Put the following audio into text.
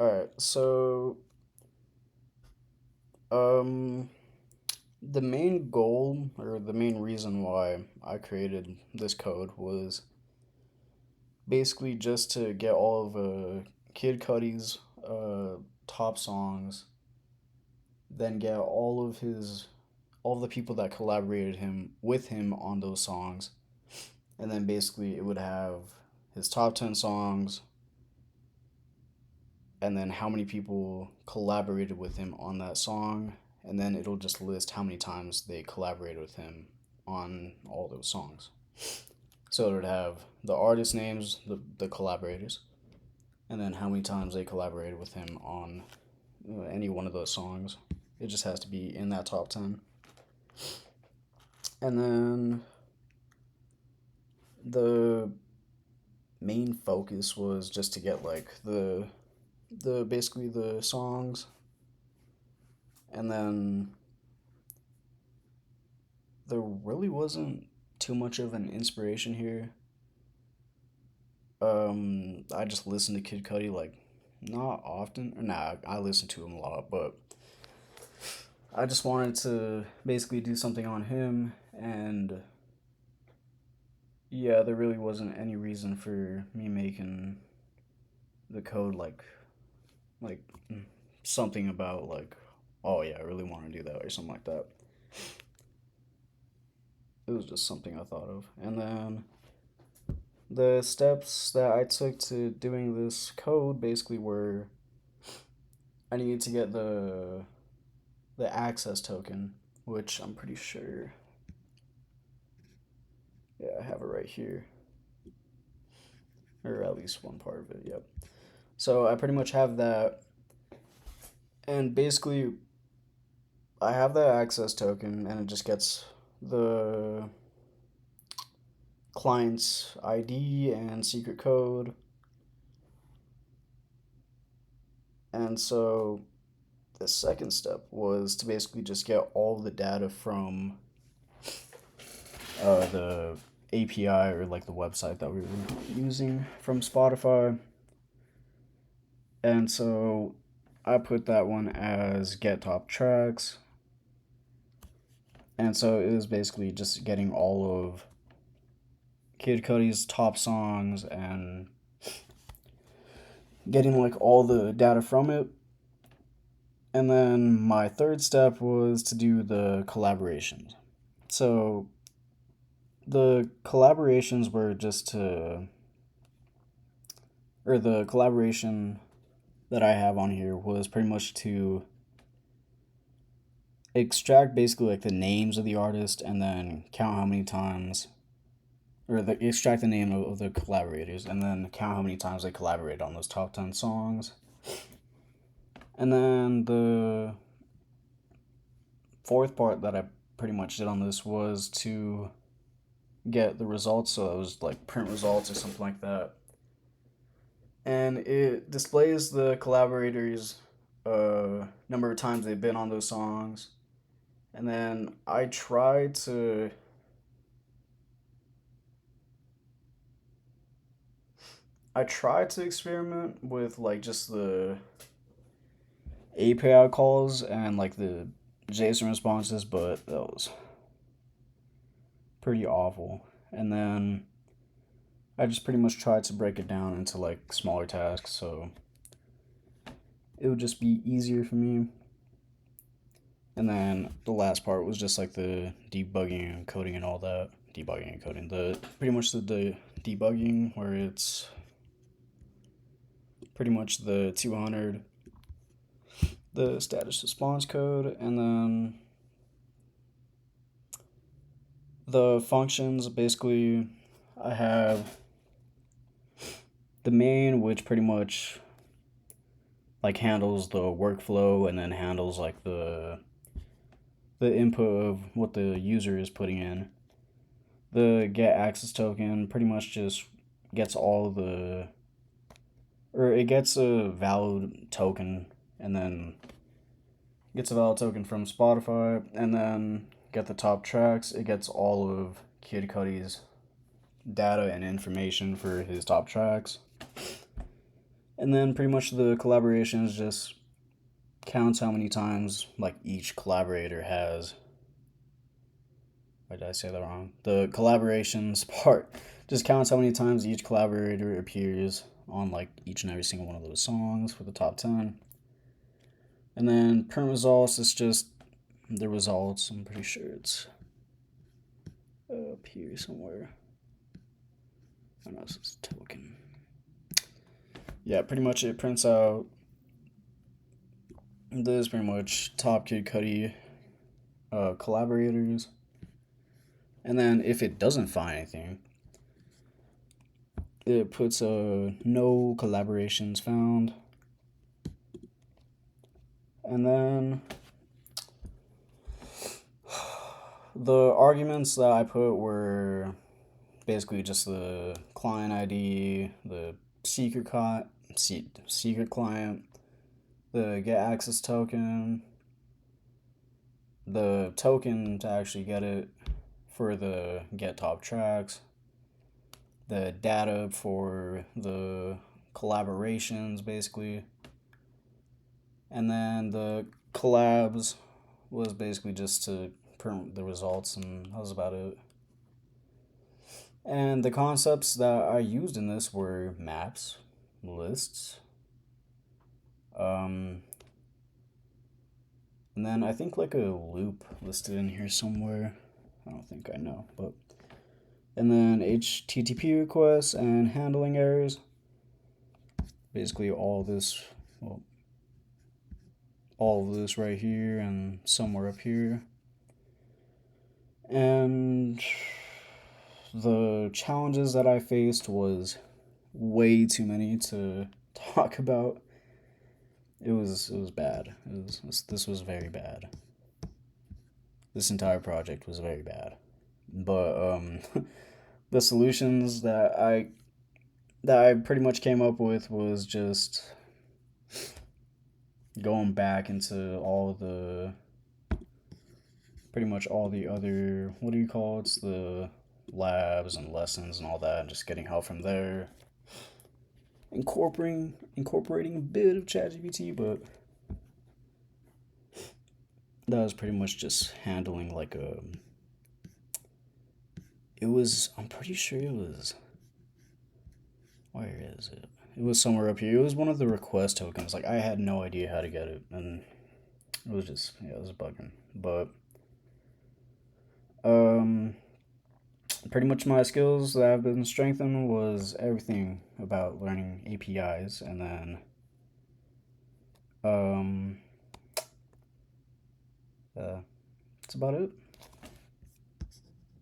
Alright, so um the main goal or the main reason why I created this code was basically just to get all of Kid Cudi's top songs, then get all of the people that collaborated him with him on those songs, and then basically it would have his top 10 songs and then how many people collaborated with him on that song, and then it'll just list how many times they collaborated with him on all those songs. So it would have the artist names, the collaborators, and then how many times they collaborated with him on any one of those songs. It just has to be in that top 10. And then the main focus was just to get like the basically the songs, and then there really wasn't too much of an inspiration here. I just listen to Kid Cudi like not often. Nah, I listen to him a lot, but I just wanted to basically do something on him, and yeah, there really wasn't any reason for me making the code like something about like, oh yeah, I really want to do that or something like that. It was just something I thought of, and then the steps that I took to doing this code basically were I needed to get the access token, which I'm pretty sure, yeah, I have it right here, or at least one part of it. Yep. So I pretty much have that, and basically I have that access token, and it just gets the client's ID and secret code, and so the second step was to basically just get all the data from the API or like the website that we were using from Spotify. And so I put that one as get top tracks. And so it was basically just getting all of Kid Cudi's top songs and getting like all the data from it. And then my third step was to do the collaborations. So the collaborations were just to, or the collaboration that I have on here was pretty much to extract basically like the names of the artist and then count how many times, extract the name of the collaborators and then count how many times they collaborated on those top 10 songs. And then the fourth part that I pretty much did on this was to get the results. So it was like print results or something like that. And it displays the collaborators' number of times they've been on those songs. And then I tried to experiment with like just the API calls and like the JSON responses, but that was pretty awful. And then I just pretty much tried to break it down into like smaller tasks so it would just be easier for me. And then the last part was just like the debugging and coding and all that. Debugging and coding. The pretty much the debugging where it's pretty much the 200, the status response code, and then the functions. Basically, I have the main, which pretty much like handles the workflow and then handles like the input of what the user is putting in. The get access token pretty much just gets all the, or it gets a valid token and then gets a valid token from Spotify, and then get the top tracks. It gets all of Kid Cudi's data and information for his top tracks. And then pretty much the collaborations just counts how many times like each collaborator has. Why did I say that wrong? The collaborations part just counts how many times each collaborator appears on like each and every single one of those songs for the top 10. And then print results is just the results. I'm pretty sure it's up here somewhere. Oh no, this is token. Yeah, pretty much it prints out. This is pretty much Top Kid Cudi collaborators. And then if it doesn't find anything, it puts no collaborations found. And then the arguments that I put were basically just the client ID, the secret client, the get access token, the token to actually get it for the get top tracks, the data for the collaborations basically, and then the collabs was basically just to print the results, and that was about it. And the concepts that I used in this were maps, lists, and then I think like a loop listed in here somewhere. I don't think I know, but and then HTTP requests and handling errors. Basically all this, well, all of this right here and somewhere up here. And the challenges that I faced was way too many to talk about. It was bad. This was very bad. This entire project was very bad. But the solutions that I pretty much came up with was just going back into all the pretty much all the other, what do you call it? The labs and lessons and all that, and just getting help from there. Incorporating a bit of ChatGPT, but that was pretty much just handling like a. It was. I'm pretty sure it was. Where is it? It was somewhere up here. It was one of the request tokens. Like I had no idea how to get it, and it was just it was bugging. But um, pretty much my skills that have been strengthened was everything about learning APIs, and then um, that's about it.